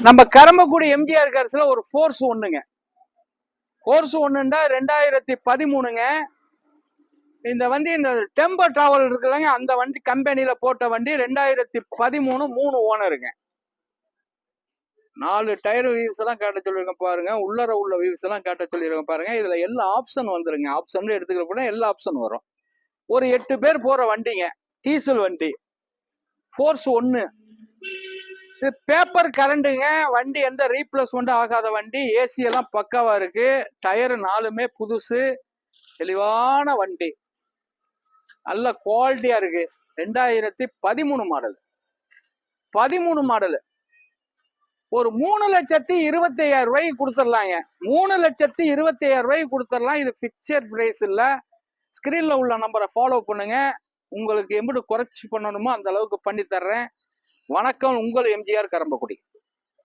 நம்ம கரம்பக்குடி எம்ஜிஆர் கார்ஸ்ல ஒரு ஃபோர்ஸ் ஒண்ணுங்க. ஃபோர்ஸ் ஒண்ணுண்டா 2013ங்க. இந்த வண்டி இந்த டெம்போ டிராவல் இருக்குல்லங்க, அந்த வண்டி கம்பெனியில போட்ட வண்டி 2013 3 ஓனருங்க. 4 டயர் வியூஸ் எல்லாம் காட்ட சொல்லிருக்கேன் பாருங்க. உள்ளர உள்ள வியூஸ் எல்லாம் காட்ட சொல்லிருக்கேன் பாருங்க. இதுல எல்லா ஆப்ஷன் வந்துருங்க. ஆப்ஷன் எடுத்துக்கிற எல்லா ஆப்ஷன் வரும். ஒரு 8 பேர் போற வண்டிங்க. டீசல் வண்டி ஃபோர்ஸ் 1. இது பேப்பர் கரண்டுங்க. வண்டி எந்த ரீப்ளேஸ்மெண்ட் ஆகாத வண்டி. ஏசி எல்லாம் பக்காவா இருக்கு. டயர் 4மே புதுசு. தெளிவான வண்டி, நல்ல குவாலிட்டியா இருக்கு. 2013 மாடல். 13 மாடல் ஒரு 3,25,000 ரூபாய்க்கு கொடுத்துடலாங்க. 3,25,000 ரூபாய்க்கு கொடுத்துடலாம். இது பிக்சர் பிரைஸ் இல்ல. ஸ்கிரீன்ல உள்ள நம்பரை ஃபாலோ பண்ணுங்க. உங்களுக்கு எப்படி குறைச்சி பண்ணணுமோ அந்த அளவுக்கு பண்ணி தர்றேன். வணக்கம், உங்கள் எம்ஜிஆர் கரம்பக்குடி.